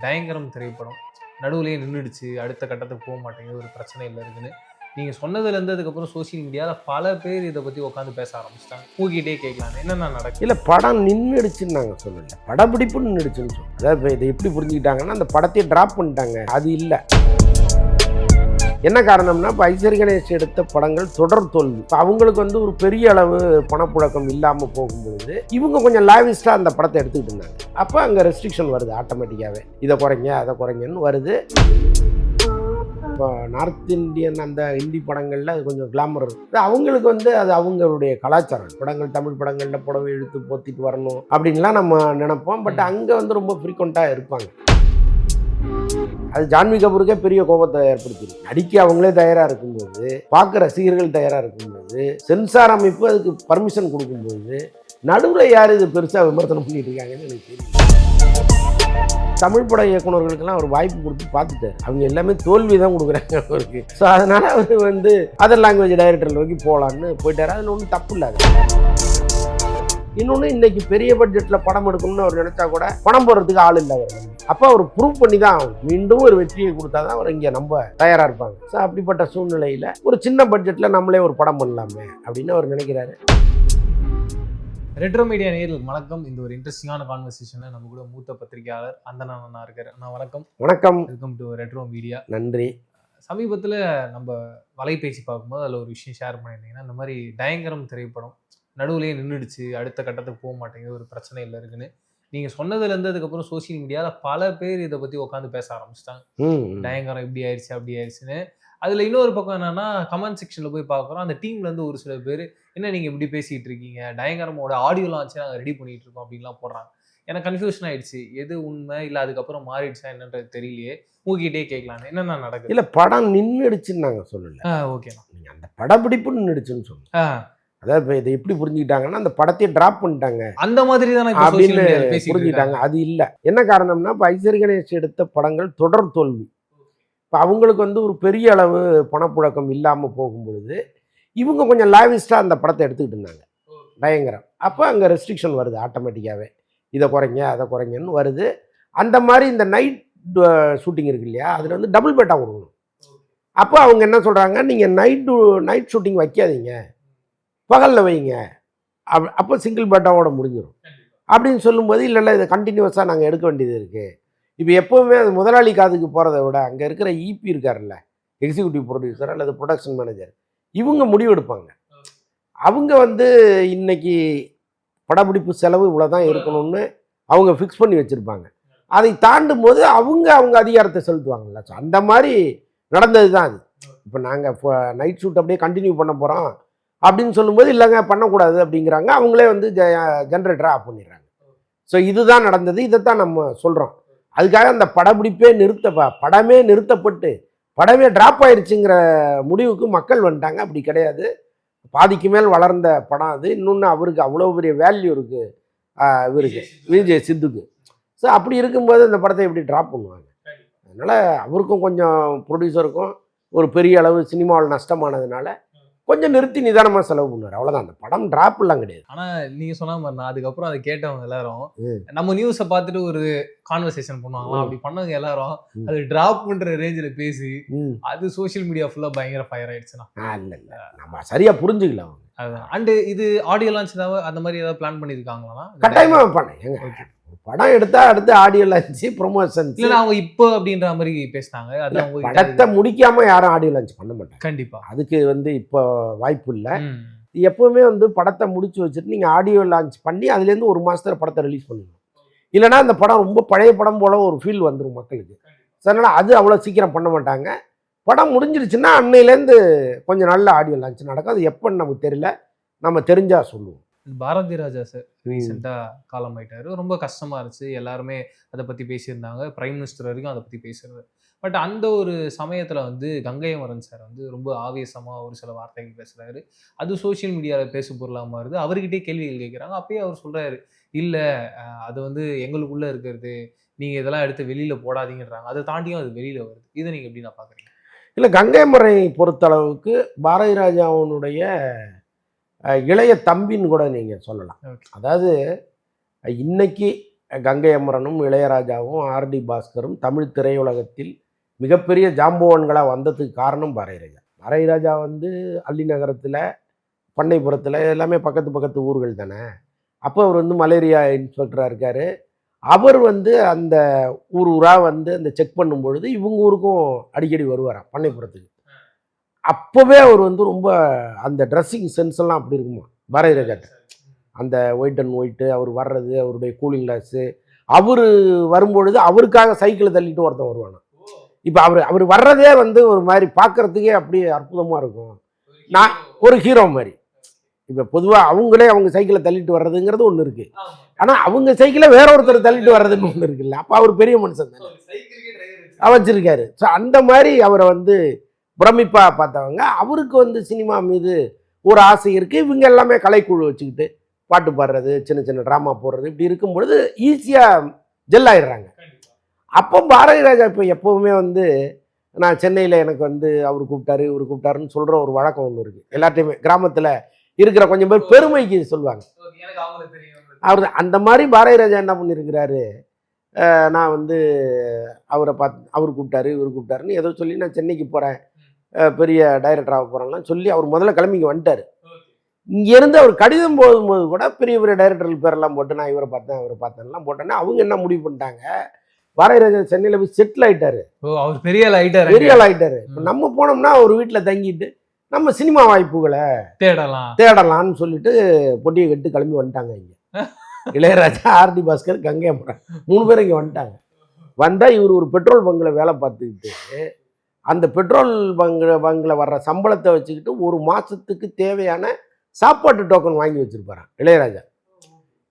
பயங்கரம் திரைப்படம் நடுவுலயே நின்றுடுச்சு, அடுத்த கட்டத்துக்கு போக மாட்டேங்குது, ஒரு பிரச்சனையில இருக்குன்னு நீங்க சொன்னதுலேருந்து அதுக்கப்புறம் சோசியல் மீடியால பல பேர் இதை பத்தி உட்காந்து பேச ஆரம்பிச்சிட்டாங்க. உங்ககிட்டே கேட்கலாம், என்னென்ன நடக்குது? இல்லை, படம் நின்றுடுச்சுன்னு நாங்கள் சொல்லலை, படப்பிடிப்பு நின்றுடுச்சுன்னு சொல்லுவோம். அதாவது இப்போ இதை எப்படி புரிஞ்சுக்கிட்டாங்கன்னா, அந்த படத்தையே ட்ராப் பண்ணிட்டாங்க. அது இல்லை. என்ன காரணம்னா, இப்போ ஐசரி கணேஷ் எடுத்த படங்கள் தொடர் தோல்வி. இப்போ அவங்களுக்கு வந்து ஒரு பெரிய அளவு பணப்புழக்கம் இல்லாமல் போகும்பொழுது இவங்க கொஞ்சம் லாவிஸ்டாக அந்த படத்தை எடுத்துக்கிட்டு இருந்தாங்க. அப்போ அங்கே ரெஸ்ட்ரிக்ஷன் வருது ஆட்டோமேட்டிக்காகவே. இதை குறைங்க அதை குறைங்கன்னு வருது. இப்போ நார்த் இந்தியன் அந்த ஹிந்தி படங்களில் அது கொஞ்சம் கிளாமர் இருக்குது. அவங்களுக்கு வந்து அது அவங்களுடைய கலாச்சாரம். படங்கள் தமிழ் படங்களில் புடவை இழுத்து போத்திட்டு வரணும் அப்படின்லாம் நம்ம நினைப்போம். பட் அங்கே வந்து ரொம்ப ஃப்ரீக்வெண்ட்டாக இருப்பாங்க. அது ஜான்வி கபூருக்கே பெரிய கோபத்தை ஏற்படுத்திடும். நடிக்க அவங்களே தயாராக இருக்கும்போது, பார்க்க ரசிகர்கள் தயாராக இருக்கும்போது, சென்சார் அமைப்பு அதுக்கு பர்மிஷன் கொடுக்கும்போது, நடுவில் யார் இது பெருசாக விமர்சனம் பண்ணிட்டு இருக்காங்கன்னு எனக்கு தெரியல. தமிழ் பட இயக்குநர்களுக்கெல்லாம் ஒரு வாய்ப்பு கொடுத்து பார்த்துட்டாரு. அவங்க எல்லாமே தோல்வி தான் கொடுக்குறாங்க அவருக்கு. ஸோ அதனால் அவர் வந்து அதர் லாங்குவேஜ் டைரக்டர் நோக்கி போகலான்னு போயிட்டார். அதில் ஒன்றும் தப்பு இல்லாது. இன்னொன்று, இன்னைக்கு பெரிய பட்ஜெட்டில் படம் எடுக்கணும்னு அவர் நினச்சா கூட பணம் போடுறதுக்கு ஆள் இல்லை அவர். அப்போ அவர் ப்ரூவ் பண்ணி தான் ஆகும். மீண்டும் ஒரு வெற்றியை கொடுத்தா தான் அவர் இங்கே நம்ம தயாராக இருப்பாங்க. ஸோ அப்படிப்பட்ட சூழ்நிலையில் ஒரு சின்ன பட்ஜெட்டில் நம்மளே ஒரு படம் பண்ணலாமே அப்படின்னு அவர் நினைக்கிறாரு. ரெட்ரோ மீடியா நேயர்களுக்கு வணக்கம். இந்த ஒரு இன்ட்ரெஸ்டிங்கான கான்வர்சேஷனை நம்ம கூட மூத்த பத்திரிகையாளர் அண்ணா இருக்காரு. அண்ணா வணக்கம். வணக்கம். Welcome to retro media. நன்றி. சமீபத்தில் நம்ம வலைபேசி பார்க்கும்போது அதில் ஒரு விஷயம் ஷேர் பண்ணியிருந்தீங்கன்னா, இந்த மாதிரி பயங்கரம் திரைப்படம் நடுவுலயே நின்றுடுச்சு, அடுத்த கட்டத்துக்கு போக மாட்டேங்குது, ஒரு பிரச்சனையில் இருக்குன்னு நீங்கள் சொன்னதுலேருந்து அதுக்கப்புறம் சோசியல் மீடியாவில் பல பேர் இதை பற்றி உட்காந்து பேச ஆரம்பிச்சிட்டாங்க. பயங்கரம் இப்படி ஆயிடுச்சு அப்படி ஆயிடுச்சுன்னு. அதில் இன்னொரு பக்கம் என்னன்னா, கமெண்ட் செக்ஷனில் போய் பார்க்குறோம், அந்த டீம்லேருந்து ஒரு சில பேர், என்ன நீங்கள் இப்படி பேசிகிட்டு இருக்கீங்க, டயங்கரமோட ஆடியோ லான்ச்சு நாங்கள் ரெடி பண்ணிகிட்டு இருக்கோம் அப்படின்லாம் போடுறாங்க. எனக்கு கன்ஃபியூஷன் ஆகிடுச்சு, எது உண்மை இல்லை அதுக்கப்புறம் மாறிடுச்சா என்னன்றது தெரியலையே. உங்ககிட்டே கேட்கலாம், என்னென்ன நடக்குது? இல்லை, படம் நின்றுடுச்சுன்னு நாங்கள் சொல்லலை. ஓகேண்ணா. நீங்கள் அந்த படப்பிடிப்பு நின்றுடுச்சுன்னு சொல்லுங்க. அதாவது இப்போ இதை எப்படி புரிஞ்சுக்கிட்டாங்கன்னா, அந்த படத்தையே ட்ராப் பண்ணிட்டாங்க அந்த மாதிரி தான் அப்படின்னு புரிஞ்சுக்கிட்டாங்க. அது இல்லை. என்ன காரணம்னா, இப்போ ஐசரி கணேஷ் எடுத்த படங்கள் தொடர் தோல்வி. இப்போ அவங்களுக்கு வந்து ஒரு பெரிய அளவு பணப்புழக்கம் இல்லாமல் போகும்பொழுது இவங்க கொஞ்சம் லாவிஸ்டாக அந்த படத்தை எடுத்துக்கிட்டு இருந்தாங்க. பயங்கரம். அப்போ அங்கே ரெஸ்ட்ரிக்ஷன் வருது ஆட்டோமேட்டிக்காகவே. இதை குறைங்க அதை குறைங்கன்னு வருது. அந்த மாதிரி இந்த நைட் ஷூட்டிங் இருக்கு இல்லையா, அதில் வந்து டபுள் பேட்டா கொடுக்கணும். அப்போ அவங்க என்ன சொல்கிறாங்க, நீங்கள் நைட் ஷூட்டிங் வைக்காதீங்க, பகலில் வைங்க, அப்போ சிங்கிள் பேட்டாவோட முடிஞ்சிடும் அப்படின்னு சொல்லும்போது, இல்லை இதை கண்டினியூஸாக நாங்கள் எடுக்க வேண்டியது இருக்குது. இப்போ எப்போவுமே அது முதலாளி காதுக்கு போகிறத விட அங்கே இருக்கிற இபி இருக்கார்ல, எக்ஸிக்யூட்டிவ் ப்ரொடியூசர் அல்லது ப்ரொடக்ஷன் மேனேஜர், இவங்க முடிவெடுப்பாங்க. அவங்க வந்து இன்னைக்கு படப்பிடிப்பு செலவு இவ்வளோ தான் இருக்கணும்னு அவங்க ஃபிக்ஸ் பண்ணி வச்சுருப்பாங்க. அதை தாண்டும் போது அவங்க அதிகாரத்தை செலுத்துவாங்கல்ல. ஸோ அந்த மாதிரி நடந்தது தான் அது. இப்போ நாங்கள் இப்போ நைட் ஷூட் அப்படியே கண்டினியூ பண்ண போகிறோம் அப்படின்னு சொல்லும்போது, இல்லைங்க பண்ணக்கூடாது அப்படிங்கிறாங்க. அவங்களே வந்து ஜென்ரேட்டரை ஆஃப் பண்ணிடுறாங்க. ஸோ இதுதான் நடந்தது. இதைத்தான் நம்ம சொல்கிறோம். அதுக்காக அந்த படப்பிடிப்பே படமே நிறுத்தப்பட்டு படமே ட்ராப் ஆயிடுச்சுங்கிற முடிவுக்கு மக்கள் வந்துட்டாங்க. அப்படி கிடையாது. பாதிக்கு மேல் வளர்ந்த படம் அது. இன்னொன்று, அவருக்கு அவ்வளோ பெரிய வேல்யூ இருக்குது இவருக்கு, விஜய் சித்துக்கு. ஸோ அப்படி இருக்கும்போது இந்த படத்தை எப்படி ட்ராப் பண்ணுவாங்க? அதனால் அவருக்கும் கொஞ்சம் ப்ரொடியூசருக்கும் ஒரு பெரிய அளவு சினிமாவில் நஷ்டமானதுனால கொஞ்சம் நிறுத்தி நிதானமாக செலவு பண்ணுவார். அவ்வளோதான். அந்த படம் ட்ராப்லாம் கிடையாது. ஆனால் நீங்கள் சொன்ன மாதிரி நான் அதுக்கப்புறம் அதை கேட்டவங்க எல்லாரும் நம்ம நியூஸை பார்த்துட்டு ஒரு கான்வர்சேஷன் பண்ணுவாங்களாம். அப்படி பண்ணவங்க எல்லாரும் அது ட்ராப் பண்ணுற ரேஞ்சில் பேசி அது சோஷியல் மீடியா ஃபுல்லாக பயங்கர ஃபயர் ஆயிடுச்சுன்னா. இல்லை, நம்ம சரியாக புரிஞ்சுக்கல அவங்க. அதுதான். அண்டு இது ஆடியோ லான்ச் ஏதாவது அந்த மாதிரி ஏதாவது பிளான் பண்ணியிருக்காங்களா? கட்டாயமாக பண்ணேன். படம் எடுத்தா அடுத்து ஆடியோ லான்ச், ப்ரொமோஷன். இல்லை, அவங்க இப்போ அப்படின்ற மாதிரி பேசினாங்க. அது அவங்க படத்தை முடிக்காம யாரும் ஆடியோ லான்ச் பண்ண மாட்டாங்க. கண்டிப்பா அதுக்கு வந்து இப்போ வாய்ப்பு இல்லை. எப்பவுமே வந்து படத்தை முடிச்சு வச்சுட்டு நீங்கள் ஆடியோ லான்ச் பண்ணி அதுலேருந்து ஒரு மாதத்துல படத்தை ரிலீஸ் பண்ணணும். இல்லைனா அந்த படம் ரொம்ப பழைய படம் போல ஒரு ஃபீல் வந்துடும் மக்களுக்கு. அதனால் அது அவ்வளோ சீக்கிரம் பண்ண மாட்டாங்க. படம் முடிஞ்சிருச்சுன்னா அன்னையிலேருந்து கொஞ்சம் நல்ல ஆடியோ லான்ச் நடக்கும். அது எப்போன்னு நமக்கு தெரியல, நம்ம தெரிஞ்சா சொல்லுவோம். பாரதி ராஜா சார் ரீசெண்டாக காலம் ஆயிட்டாரு. ரொம்ப கஷ்டமாக இருந்துச்சு. எல்லாருமே அதை பற்றி பேசியிருந்தாங்க. பிரைம் மினிஸ்டர் வரைக்கும் அதை பற்றி பேசுறது. பட் அந்த ஒரு சமயத்தில் வந்து கங்கை அமரன் சார் வந்து ரொம்ப ஆவேசமாக ஒரு சில வார்த்தைகள் பேசுகிறாரு. அது சோஷியல் மீடியாவில் பேசு பொருளாக மாறுது. அவர்கிட்டே கேள்விகள் கேட்குறாங்க. அப்பயே அவர் சொல்கிறாரு, இல்லை அது வந்து எங்களுக்குள்ளே இருக்கிறது, நீங்கள் இதெல்லாம் எடுத்து வெளியில் போடாதீங்கன்றாங்க. அதை தாண்டியும் அது வெளியில் வருது. இதை நீங்கள் எப்படி நான் பார்க்குறீங்க? இல்லை, கங்கை அமரனை பொறுத்தளவுக்கு பாரதி ராஜாவுடைய இளைய தம்பின்னு கூட நீங்கள் சொல்லலாம். அதாவது இன்னைக்கு கங்கை அமரனும் இளையராஜாவும் ஆர்டி பாஸ்கரும் தமிழ் திரையுலகத்தில் மிகப்பெரிய ஜாம்பவான்களாக வந்ததுக்கு காரணம் பாரதிராஜா. பாரதிராஜா வந்து அள்ளி நகரத்தில், பண்ணைப்புறத்தில் எல்லாமே பக்கத்து பக்கத்து ஊர்கள் தானே. அப்போ அவர் வந்து மலேரியா இன்ஸ்பெக்டராக இருக்கார். அவர் வந்து அந்த ஊராக வந்து அந்த செக் பண்ணும் பொழுது இவங்க ஊருக்கும் அடிக்கடி வருவாராம் பண்ணைப்புறத்துக்கு. அப்போவே அவர் வந்து ரொம்ப அந்த ட்ரெஸ்ஸிங் சென்ஸ் எல்லாம் அப்படி இருக்குமா பாரதிராஜாட்ட. அந்த ஒயிட் அண்ட் ஒயிட்டு அவர் வர்றது, அவருடைய கூலிங் கிளாஸு, அவர் வரும்பொழுது அவருக்காக சைக்கிளை தள்ளிட்டு ஒருத்தன் வருவானா. இப்போ அவர் வர்றதே வந்து ஒரு மாதிரி பார்க்குறதுக்கே அப்படியே அற்புதமாக இருக்கும். நான் ஒரு ஹீரோ மாதிரி. இப்போ பொதுவாக அவங்க சைக்கிளை தள்ளிட்டு வர்றதுங்கிறது ஒன்று இருக்குது. ஆனால் அவங்க சைக்கிளை வேற ஒருத்தர் தள்ளிட்டு வர்றதுன்னு ஒன்று இருக்குல்ல. அப்போ அவர் பெரிய மனுஷன் தானே வச்சிருக்காரு. ஸோ அந்த மாதிரி அவரை வந்து பிரமிப்பாக பார்த்தவங்க. அவருக்கு வந்து சினிமா மீது ஒரு ஆசை இருக்குது. இவங்க எல்லாமே கலைக்குழு வச்சுக்கிட்டு பாட்டு பாடுறது, சின்ன சின்ன ட்ராமா போடுறது, இப்படி இருக்கும் பொழுது ஈஸியாக ஜெல் ஆயிடுறாங்க. அப்போ பாரதிராஜா இப்போ எப்போவுமே வந்து நான் சென்னையில் எனக்கு வந்து அவர் கூப்பிட்டாரு இவர் கூப்பிட்டாருன்னு சொல்கிற ஒரு வழக்கம் ஒன்று இருக்குது எல்லாத்தையுமே. கிராமத்தில் இருக்கிற கொஞ்சம் பேர் பெருமைக்கு சொல்லுவாங்க. அவர் அந்த மாதிரி பாரதிராஜா என்ன பண்ணியிருக்கிறாரு, நான் வந்து அவரை அவர் கூப்பிட்டாரு இவர் கூப்பிட்டாருன்னு ஏதோ சொல்லி நான் சென்னைக்கு போகிறேன், பெரிய டைரக்டராக போகிறேன்லாம் சொல்லி அவர் முதல்ல கிளம்பி இங்கே வந்துட்டார். இங்கேருந்து அவர் கடிதம் போகும்போது கூட பெரிய பெரிய டைரக்டர்கள் பேரெல்லாம் போட்டு நான் இவரை பார்த்தேன்லாம் போட்டேன்னா அவங்க என்ன முடிவு பண்ணிட்டாங்க, பாரதிராஜா சென்னையில் போய் செட்டில் ஆகிட்டாரு. அவர் பெரிய ஆள் ஆகிட்டாரு. இப்போ நம்ம போனோம்னா ஒரு வீட்டில் தங்கிட்டு நம்ம சினிமா வாய்ப்புகளை தேடலாம்னு சொல்லிட்டு பொட்டியை கட்டு கிளம்பி வந்துட்டாங்க. இங்கே இளையராஜா, ஆர்டி பாஸ்கர், கங்கை அமரன் 3 பேர் இங்கே வந்துட்டாங்க. வந்தால் இவர் ஒரு பெட்ரோல் பங்கில் வேலை பார்த்துக்கிட்டு அந்த பெட்ரோல் பங்கில் வர்ற சம்பளத்தை வச்சுக்கிட்டு ஒரு மாதத்துக்கு தேவையான சாப்பாட்டு டோக்கன் வாங்கி வச்சுருப்பாரான் இளையராஜா.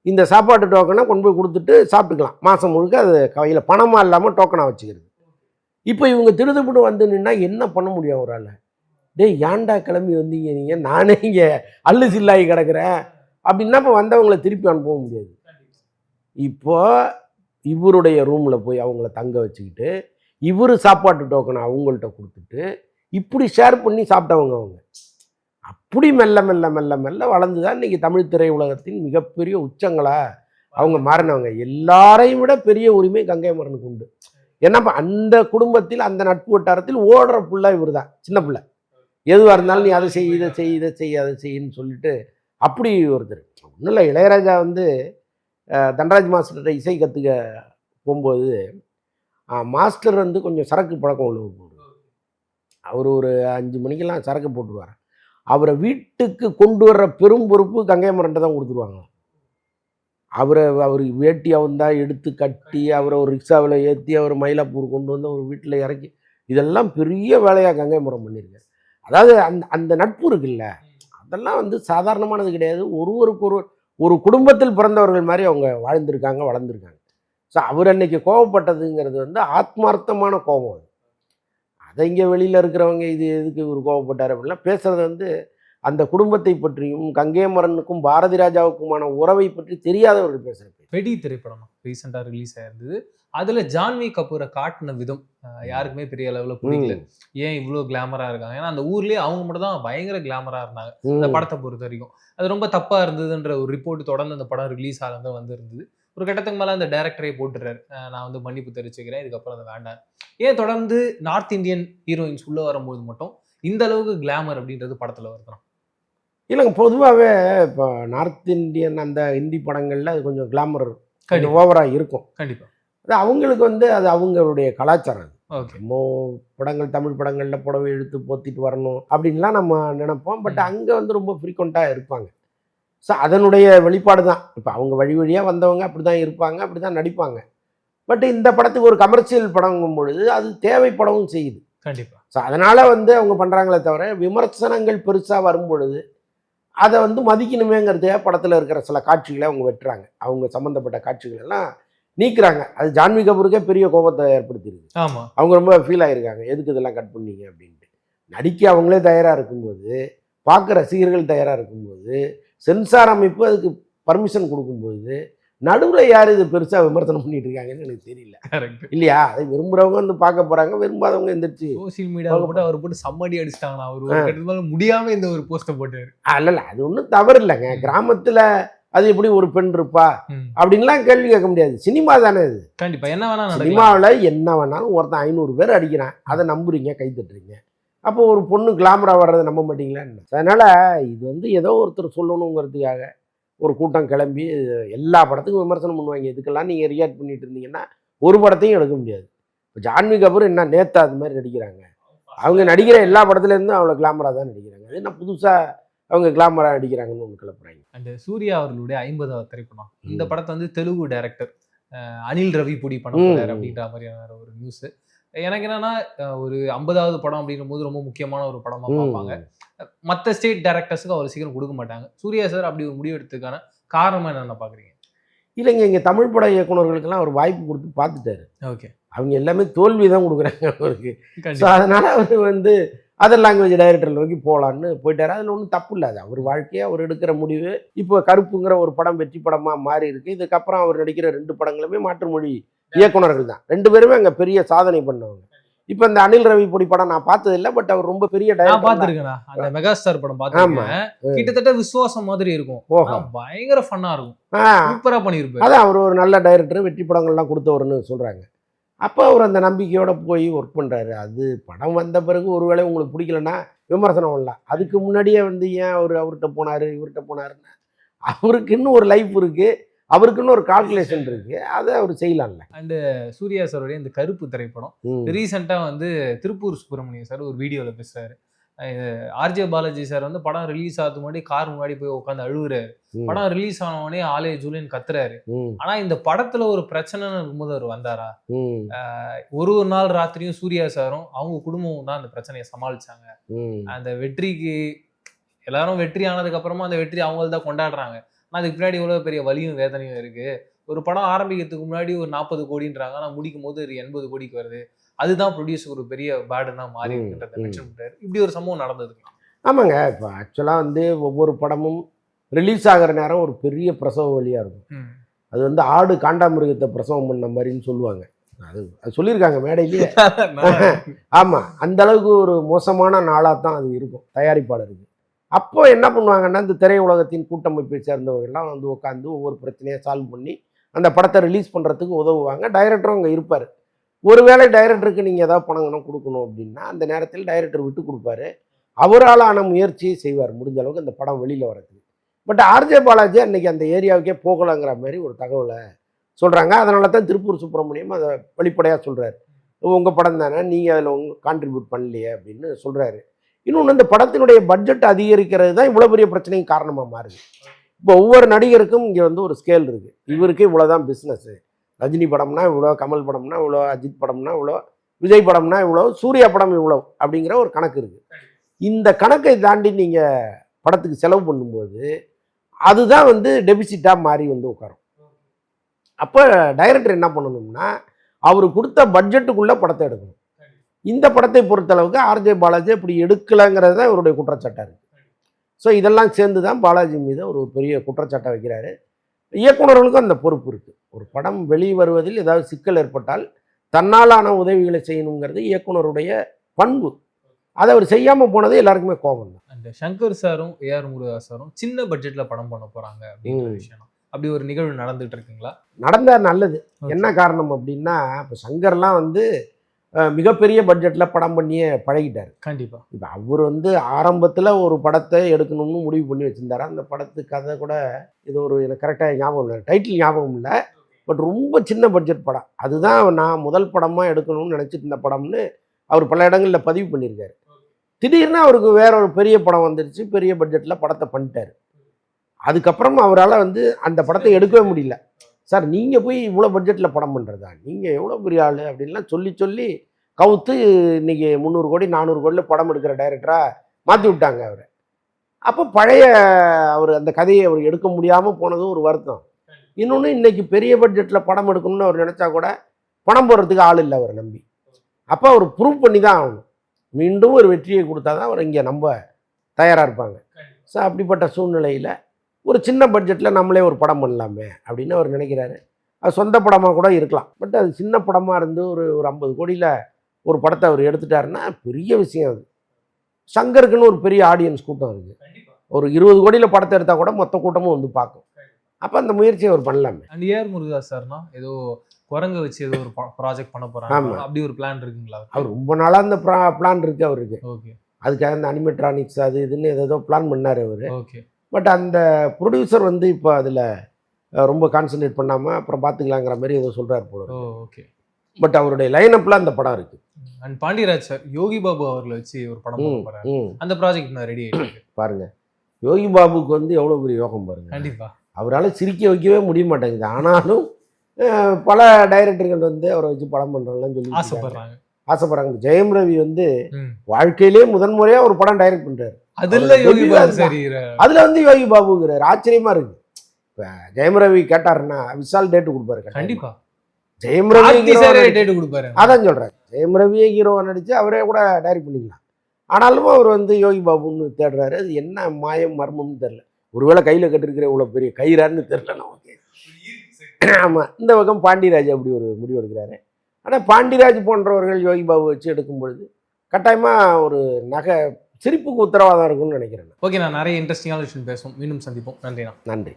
இந்த சாப்பாட்டு டோக்கனை கொண்டு போய் கொடுத்துட்டு சாப்பிட்டுக்கலாம் மாதம் முழுக்க. அது கையில் பணமாக இல்லாமல் டோக்கனாக வச்சுக்கிறது. இப்போ இவங்க திருதுப்பட்டு வந்து நின்னா என்ன பண்ண முடியும் அவரால்? டேய் ஏன்டா கிளம்பி வந்தீங்க நீங்கள், நானே இங்கே அல்லு சில்லாகி கிடக்கிறேன் அப்படின்னா இப்போ வந்தவங்களை திருப்பி அனுப்ப முடியாது. இப்போ இவருடைய ரூமில் போய் அவங்கள தங்க வச்சுக்கிட்டு இவர் சாப்பாட்டு டோக்கனை அவங்கள்ட்ட கொடுத்துட்டு இப்படி ஷேர் பண்ணி சாப்பிட்டவங்க அவங்க. அப்படி மெல்ல மெல்ல மெல்ல மெல்ல வளர்ந்து தான் இன்றைக்கி தமிழ் திரையுலகத்தின் மிகப்பெரிய உச்சங்களாக அவங்க மாறினவங்க. எல்லாரையும் விட பெரிய உரிமை கங்கை அமரனுக்கு உண்டு. ஏன்னா அந்த குடும்பத்தில் அந்த நட்பு வட்டாரத்தில் ஓடுற பிள்ளை இவர் தான், சின்ன பிள்ளை. எதுவாக இருந்தாலும் நீ அதை செய் இதை செய் இதை செய் அதை செய்யின்னு சொல்லிட்டு அப்படி ஒருத்தர். ஒன்றும் இல்லை, இளையராஜா வந்து தண்டராஜ் மாஸ்டர்கிட்ட இசை கற்றுக்க போகும்போது மாஸ்டர் வந்து கொஞ்சம் சரக்கு பழக்கம் உள்ளவர். அவர் ஒரு 5 மணிக்கெல்லாம் சரக்கு போட்டுருவார். அவரை வீட்டுக்கு கொண்டு வர்ற பெரும் பொறுப்பு கங்கை அமரன்ட்ட தான் கொடுத்துருவாங்க. அவர் வேட்டி அவந்தா எடுத்து கட்டி அவரை ஒரு ரிக்ஷாவில் ஏற்றி அவர் மயிலாப்பூர் கொண்டு வந்து அவர் வீட்டில் இறக்கி இதெல்லாம் பெரிய வேலையாக கங்கை அமரன் பண்ணியிருக்காரு. அதாவது அந்த நட்பு இருக்குல்ல, அதெல்லாம் வந்து சாதாரணமானது கிடையாது. ஒருவருக்கு ஒரு குடும்பத்தில் பிறந்தவர்கள் மாதிரி அவங்க வாழ்ந்திருக்காங்க, வளர்ந்துருக்காங்க. ஸோ அவர் அன்னைக்கு கோபப்பட்டதுங்கிறது வந்து ஆத்மார்த்தமான கோபம். அது அதை இங்கே வெளியில் இருக்கிறவங்க இது எதுக்கு இவர் கோபப்பட்டார் அப்படின்லாம் பேசுகிறது வந்து அந்த குடும்பத்தை பற்றியும் கங்கை அமரனுக்கும் பாரதி ராஜாவுக்குமான உறவை பற்றி தெரியாதவர்கள் பேசுகிறது. வெடி திரைப்படம் ரீசெண்டாக ரிலீஸ் ஆயிருந்தது. அதில் ஜான்வி கபூரை காட்டின விதம் யாருக்குமே பெரிய அளவில் பிடிக்கல. ஏன் இவ்வளோ கிளாமராக இருக்காங்க? ஏன்னா அந்த ஊர்லேயே அவங்க மட்டும் தான் பயங்கர கிளாமராக இருந்தாங்க அந்த படத்தை பொறுத்த வரைக்கும். அது ரொம்ப தப்பாக இருந்ததுன்ற ஒரு ரிப்போர்ட் தொடர்ந்து அந்த படம் ரிலீஸ் ஆனது வந்து இருந்தது. ஒரு கட்டத்துக்கு மேலே அந்த டைரக்டரே போட்டுறாரு, நான் வந்து மன்னிப்பு தெரிவிச்சுக்கிறேன், இதுக்கப்புறம் அதை வேண்டாம். ஏன் தொடர்ந்து நார்த் இந்தியன் ஹீரோயின்ஸ் உள்ளே வரும்போது மட்டும் இந்த அளவுக்கு கிளாமர் அப்படின்றது படத்தில் வருதுனா? இல்லைங்க, பொதுவாகவே இப்போ நார்த் இந்தியன் அந்த ஹிந்தி படங்களில் அது கொஞ்சம் கிளாமர் கொஞ்சம் ஓவராக இருக்கும். கண்டிப்பாக அது அவங்களுக்கு வந்து அது அவங்களுடைய கலாச்சாரம். ஓகே, நம்ம படங்கள் தமிழ் படங்களில் புடவை இழுத்து போத்திட்டு வரணும் அப்படின்லாம் நம்ம நினைப்போம். பட் அங்கே வந்து ரொம்ப ஃப்ரீக்வெண்ட்டாக இருப்பாங்க. ஸோ அதனுடைய வெளிப்பாடு தான். இப்போ அவங்க வழியாக வந்தவங்க அப்படி தான் இருப்பாங்க, அப்படி தான் நடிப்பாங்க. பட் இந்த படத்துக்கு ஒரு கமர்ஷியல் படங்கும் பொழுது அது தேவைப்படவும் செய்யுது. கண்டிப்பாக. ஸோ அதனால் வந்து அவங்க பண்ணுறாங்களே தவிர விமர்சனங்கள் பெருசாக வரும் பொழுது அதை வந்து மதிக்கணுமேங்கிறதுக்காக படத்தில் இருக்கிற சில காட்சிகளை அவங்க வெட்டுறாங்க. அவங்க சம்மந்தப்பட்ட காட்சிகள் எல்லாம் நீக்கிறாங்க. அது ஜான்வி கபூருக்கே பெரிய கோபத்தை ஏற்படுத்தியிருக்கு. ஆமாம், அவங்க ரொம்ப ஃபீல் ஆகிருக்காங்க, எதுக்கு இதெல்லாம் கட் பண்ணீங்க அப்படின்ட்டு. நடிக்க அவங்களே தயாராக இருக்கும்போது, பார்க்க ரசிகர்கள் தயாராக இருக்கும்போது, சென்சார் அமைப்பு அதுக்கு பர்மிஷன் கொடுக்கும்போது நடுவில் யார் இது பெருசாக விமர்சனம் பண்ணிட்டு இருக்காங்கன்னு எனக்கு தெரியல. இல்லையா? அதை விரும்புகிறவங்க வந்து பார்க்க போகிறாங்க, விரும்பாதவங்க எந்திரிச்சு சோசியல் மீடியாவில் போட்டு அவர் போட்டு சம்மடி அடிச்சிட்டாங்களா? அவர் முடியாமல் இந்த ஒரு போஸ்ட்டை போட்டார். இல்லை அது ஒன்றும் தவறு இல்லைங்க. கிராமத்தில் அது எப்படி ஒரு பெண் இருப்பா ம். அப்படின்லாம் கேள்வி கேட்க முடியாது. சினிமா தானே இது. கண்டிப்பா என்ன வேணா நடக்கலாம். சினிமாவில் என்ன வேணாலும் ஒருத்தன் 500 பேர் அடிக்கிறான், அதை நம்புறீங்க, கை தட்டுறீங்க. அப்போ ஒரு பொண்ணு கிளாமரா வர்றதை நம்ப மாட்டீங்களா என்ன? அதனால இது வந்து ஏதோ ஒருத்தர் சொல்லணுங்கிறதுக்காக ஒரு கூட்டம் கிளம்பி எல்லா படத்துக்கும் விமர்சனம் பண்ணுவாங்க. இதுக்கெல்லாம் நீங்கள் ரியாக்ட் பண்ணிட்டு இருந்தீங்கன்னா ஒரு படத்தையும் எடுக்க முடியாது. இப்போ ஜான்வி கபூர் என்ன நேத்தா அது மாதிரி நடிக்கிறாங்க. அவங்க நடிக்கிற எல்லா படத்துலேருந்தும் அவ்வளோ கிளாமரா தான் நடிக்கிறாங்க. அது என்ன புதுசாக அவங்க கிளாமரா நடிக்கிறாங்கன்னு ஒன்று கிளப்புறாங்க. அண்ட் சூர்யா அவர்களுடைய 50வது திரைப்படம். இந்த படத்தை வந்து தெலுங்கு டைரக்டர் அனில் ரவிபுடி பண்ண போறாரு அப்படின்ற மாதிரியான ஒரு நியூஸ். எனக்கு என்னன்னா ஒரு 50வது படம் அப்படின்னும் போது ரொம்ப முக்கியமான ஒரு படமா பார்ப்பாங்க. மற்ற ஸ்டேட் டைரக்டர்ஸுக்கு அவர் சீக்கிரம் கொடுக்க மாட்டாங்க. சூர்யா சார் அப்படி ஒரு முடிவு எடுத்ததுக்கான காரணம் என்னென்ன பாக்குறீங்க? இல்லைங்க, இங்கே தமிழ் பட இயக்குநர்களுக்கெல்லாம் அவர் வாய்ப்பு கொடுத்து பார்த்துட்டாரு. ஓகே. அவங்க எல்லாமே தோல்வி தான் கொடுக்குறாங்க அவருக்கு. ஸோ கண்டிப்பா. அதனால அவர் வந்து அதர் லாங்குவேஜ் டைரக்டர் நோக்கி போகலான்னு போயிட்டாரு. அதில் ஒன்றும் தப்பு இல்லை. அது அவர் வாழ்க்கையை அவர் எடுக்கிற முடிவு. இப்போ கருப்புங்கிற ஒரு படம் வெற்றி படமாக மாறி இருக்கு. இதுக்கப்புறம் அவர் நடிக்கிற 2 படங்களுமே மாற்று மொழி இயக்குனர்கள் தான். 2 பேருமே அங்கே பெரிய சாதனை பண்ணவங்க. இப்போ இந்த அனில் ரவிபுடி படம் நான் பார்த்தது இல்லை, பட் அவர் ரொம்ப பெரிய நான் டைரக்டர். பார்த்திருக்கேனா அந்த மெகாஸ்டார் படம் பார்த்திருக்கேன். கிட்டத்தட்ட விசுவாசம் மாதிரி இருக்கும். ஓஹோ. பயங்கர ஃபன்னா இருக்கும். சூப்பரா பண்ணிருப்பாரு. அதான் அவர் ஒரு நல்ல டைரக்டர், வெற்றி படங்கள்லாம் கொடுத்தவர்னு சொல்கிறாங்க. அப்போ அவர் அந்த நம்பிக்கையோடு போய் ஒர்க் பண்ணுறாரு. அது படம் வந்த பிறகு ஒருவேளை உங்களுக்கு பிடிக்கலன்னா விமர்சனம் பண்ணலாம். அதுக்கு முன்னாடியே வந்து ஏன் அவர் அவர்கிட்ட போனார் இவர்கிட்ட போனாருன்னு அவருக்கு இன்னும் ஒரு லைஃப் இருக்குது, அவருக்குன்னு ஒரு கால்குலேஷன் இருக்குது, அதை அவர் செய்யலாம்ல. அண்டு சூர்யா சாருடைய இந்த கருப்பு திரைப்படம் ரீசெண்டாக வந்து திருப்பூர் சுப்பிரமணியம் சார் ஒரு வீடியோவில் பேசுகிறாரு. ஆர்ஜே பாலாஜி சார் வந்து படம் ரிலீஸ் ஆகிறதுக்கு முன்னாடி கார் முன்னாடி போய் உட்காந்து அழுகுறாரு. படம் ரிலீஸ் ஆனவனே ஆலே ஜூலியன் கத்துறாரு. ஆனா இந்த படத்துல ஒரு பிரச்சனைன்னு இருக்கும்போது அவர் வந்தாரா? ஒரு நாள் ராத்திரியும் சூர்யா சாரும் அவங்க குடும்பமும் தான் அந்த பிரச்சனையை சமாளிச்சாங்க. அந்த வெற்றிக்கு எல்லாரும் வெற்றி ஆனதுக்கு அப்புறமா அந்த வெற்றி அவங்கள்தான் கொண்டாடுறாங்க. ஆனா அதுக்கு பின்னாடி இவ்வளவு பெரிய வலியும் வேதனையும் இருக்கு. ஒரு படம் ஆரம்பிக்கிறதுக்கு முன்னாடி ஒரு 40 கோடின்றாங்க, ஆனா முடிக்கும் போது ஒரு 80 கோடிக்கு வருது. அதுதான் ப்ரொடியூசர் ஒரு பெரிய பேடுனா மாறி இருக்குன்றத மென்ஷன் பண்றாரு. இப்படி ஒரு சம்பவம் நடந்தது. ஆமாங்க. இப்போ ஆக்சுவலாக வந்து ஒவ்வொரு படமும் ரிலீஸ் ஆகிற நேரம் ஒரு பெரிய பிரசவ வழியாக இருக்கும். அது வந்து ஆடு காண்டாமிருகத்தை பிரசவம் பண்ண மாதிரின்னு சொல்லுவாங்க. அது சொல்லியிருக்காங்க மேடையிலேயே. ஆமாம், அந்த அளவுக்கு ஒரு மோசமான நாளாக தான் அது இருக்கும் தயாரிப்பாளருக்கு. அப்போ என்ன பண்ணுவாங்கன்னா, இந்த திரையுலகத்தின் கூட்டமைப்பை சேர்ந்தவர்கள்லாம் வந்து உட்காந்து ஒவ்வொரு பிரச்சனையை சால்வ் பண்ணி அந்த படத்தை ரிலீஸ் பண்ணுறதுக்கு உதவுவாங்க. டைரக்டரும் அங்கே இருப்பார். ஒருவேளை டைரக்டருக்கு நீங்கள் ஏதாவது பணம் கொடுக்கணும் அப்படின்னா அந்த நேரத்தில் டைரக்டர் விட்டு கொடுப்பாரு. அவரால் ஆன முயற்சியை செய்வார் முடிஞ்ச அளவுக்கு அந்த படம் வெளியில் வரதுக்கு. பட் ஆர்ஜே பாலாஜி அன்னைக்கு அந்த ஏரியாவுக்கே போகலாங்கிற மாதிரி ஒரு தகவலை சொல்கிறாங்க. அதனால தான் திருப்பூர் சுப்பிரமணியம் அதை வெளிப்படையாக சொல்கிறார். உங்கள் படம் தானே, நீங்கள் அதில் கான்ட்ரிபியூட் பண்ணலையே அப்படின்னு சொல்கிறாரு. இன்னொன்று, இந்த படத்தினுடைய பட்ஜெட் அதிகரிக்கிறது தான் இவ்வளோ பெரிய பிரச்சனையும் காரணமாக மாறுது. இப்போ ஒவ்வொரு நடிகருக்கும் இங்கே வந்து ஒரு ஸ்கேல் இருக்குது. இவருக்கு இவ்வளோதான் பிஸ்னஸ்ஸு. ரஜினி படம்னா இவ்வளோ, கமல் படம்னா இவ்வளோ, அஜித் படம்னா இவ்வளோ, விஜய் படம்னா இவ்வளோ, சூர்யா படம் இவ்வளோ அப்படிங்கிற ஒரு கணக்கு இருக்குது. இந்த கணக்கை தாண்டி நீங்கள் படத்துக்கு செலவு பண்ணும்போது அதுதான் வந்து டெபிசிட்டாக மாறி வந்து உட்காரும். அப்போ டைரக்டர் என்ன பண்ணணும்னா அவர் கொடுத்த பட்ஜெட்டுக்குள்ளே படத்தை எடுக்கணும். இந்த படத்தை பொறுத்தளவுக்கு ஆர்ஜே பாலாஜி அப்படி எடுக்கலைங்கிறது தான் இவருடைய குற்றச்சாட்டாக இருக்குது. ஸோ இதெல்லாம் சேர்ந்து தான் பாலாஜி மீது ஒரு பெரிய குற்றச்சாட்டை வைக்கிறாரு. இயக்குநர்களுக்கும் அந்த பொறுப்பு இருக்குது. ஒரு படம் வெளி வருவதில் ஏதாவது சிக்கல் ஏற்பட்டால் தன்னாலான உதவிகளை செய்யணுங்கிறது இயக்குனருடைய பண்பு. அதை அவர் செய்யாமல் போனது எல்லாருக்குமே கோபம் தான். அண்ட் சங்கர் சாரும் ஏஆர் முருகா சாரும் சின்ன பட்ஜெட்ல படம் பண்ண போறாங்க அப்படிங்கிற விஷயம், அப்படி ஒரு நிகழ்வு நடந்துட்டு இருக்குங்களா? நடந்தால் நல்லது. என்ன காரணம் அப்படின்னா, இப்போ சங்கர்லாம் வந்து மிகப்பெரிய பட்ஜெட்டில் படம் பண்ணியே பழகிட்டார். கண்டிப்பாக. இப்போ அவர் வந்து ஆரம்பத்தில் ஒரு படத்தை எடுக்கணும்னு முடிவு பண்ணி வச்சுருந்தாரு. அந்த படத்து கதை கூட இது ஒரு எனக்கு கரெக்டாக ஞாபகம் இல்லை, டைட்டில் ஞாபகம் இல்லை, பட் ரொம்ப சின்ன பட்ஜெட் படம். அதுதான் நான் முதல் படமாக எடுக்கணும்னு நினச்சிட்டு இருந்த படம்னு அவர் பல இடங்களில் பதிவு பண்ணியிருக்காரு. திடீர்னு அவருக்கு வேற ஒரு பெரிய படம் வந்துருச்சு, பெரிய பட்ஜெட்டில் படத்தை பண்ணிட்டார். அதுக்கப்புறம் அவரால் வந்து அந்த படத்தை எடுக்கவே முடியல. சார் நீங்கள் போய் இவ்வளோ பட்ஜெட்டில் படம் பண்ணுறதா, நீங்கள் எவ்வளோ பெரிய ஆள் அப்படின்லாம் சொல்லி சொல்லி கவுத்து இன்றைக்கி 300 கோடி 400 கோடியில் படம் எடுக்கிற டைரக்டராக மாற்றி விட்டாங்க அவர். அப்போ பழைய அவர் அந்த கதையை அவர் எடுக்க முடியாமல் போனது ஒரு வருத்தம். இன்னொன்று, இன்றைக்கி பெரிய பட்ஜெட்டில் படம் எடுக்கணும்னு அவர் நினச்சா கூட பணம் போடுறதுக்கு ஆள் இல்லை அவரை நம்பி. அப்போ அவர் ப்ரூவ் பண்ணி தான் ஆகணும். மீண்டும் ஒரு வெற்றியை கொடுத்தா தான் அவர் இங்கே நம்ப தயாராக இருப்பாங்க. ஸோ அப்படிப்பட்ட சூழ்நிலையில் ஒரு சின்ன பட்ஜெட்டில் நம்மளே ஒரு படம் பண்ணலாமே அப்படின்னு அவர் நினைக்கிறாரு. அது சொந்த படமாக கூட இருக்கலாம். பட் அது சின்ன படமாக இருந்து ஒரு 50 கோடியில் ஒரு படத்தை அவர் எடுத்துட்டாருன்னா பெரிய விஷயம். அது சங்கருக்குன்னு ஒரு பெரிய ஆடியன்ஸ் கூட்டம் இருக்குது. ஒரு 20 கோடியில் படத்தை எடுத்தால் கூட மொத்த கூட்டமும் வந்து பார்க்கும். அப்போ அந்த முயற்சியை அவர் பண்ணலாமே. அண்ட் ஏஆர் முருகதாஸ் சார்னா ஏதோ குரங்க வச்சு ஏதோ ஒரு ப்ராஜெக்ட் பண்ண போறாங்க, ஆமா. அப்படி ஒரு பிளான் இருக்குங்களா? அவர் ரொம்ப நாளாக அந்த பிளான் இருக்குது அவருக்கு. ஓகே அதுக்காக இந்த அனிமெட்ரானிக்ஸ் அது இதுன்னு ஏதோ பிளான் பண்ணார் அவர். ஓகே. பட் அந்த ப்ரொடியூசர் வந்து இப்போ அதில் ரொம்ப கான்சன்ட்ரேட் பண்ணாமல் அப்புறம் பார்த்துக்கலாங்கிற மாதிரி ஏதோ சொல்கிறார் போல. ஓகே. பட் அவருடைய லைனப்பில் அந்த படம் இருக்குது. அண்ட் பாண்டியராஜ் சார் யோகி பாபு அவர்களை வச்சு ஒரு படம் பண்ண போறாரு. அந்த ப்ராஜெக்ட் நான் ரெடி ஆயிட்டு பாருங்க, யோகி பாபுக்கு வந்து எவ்வளோ பெரிய யோகம் பாருங்க. கண்டிப்பா அவரால் சிரிக்க வைக்கவே முடிய மாட்டேங்குது. ஆனாலும் பல டைரக்டர்கள் வந்து அவரை வச்சு படம் பண்ணுறாங்கன்னு சொல்லி ஆசைப்படுறாங்க. ஜெயம் ரவி வந்து வாழ்க்கையிலே முதன்முறையாக ஒரு படம் டைரக்ட் பண்ணுறாரு. அதில் வந்து யோகி பாபுங்கிறார். ஆச்சரியமா இருக்கு. இப்போ ஜெயம் ரவி கேட்டாருன்னா விஷால் டேட்டு கொடுப்பாரு. கண்டிப்பா ஜெயம் ரவி டேட்டு கொடுப்பாரு. அதான் சொல்கிறேன், ஜெயம் ரவியே ஹீரோவை நடித்து அவரே கூட டைரக்ட் பண்ணிக்கலாம். ஆனாலும் அவர் வந்து யோகி பாபுன்னு தேடுறாரு. அது என்ன மாயம் மர்மம்னு தெரில. ஒருவேளை கையில் கட்டிருக்கிற இவ்வளோ பெரிய கயிறான்னு தெரில நமக்கு. ஆமாம், இந்த பக்கம் பாண்டியராஜ் அப்படி ஒரு முடிவு எடுக்கிறாரு. ஆனால் பாண்டியராஜ் போன்றவர்கள் யோகி பாபு வச்சு எடுக்கும் பொழுது கட்டாயமாக ஒரு சிரிப்புக்கு உத்தரவாதம் இருக்கும்னு நினைக்கிறேன். ஓகே, நான் நிறைய இன்ட்ரெஸ்டிங்கான விஷயம் பேசுவோம். மீண்டும் சந்திப்போம். நன்றி.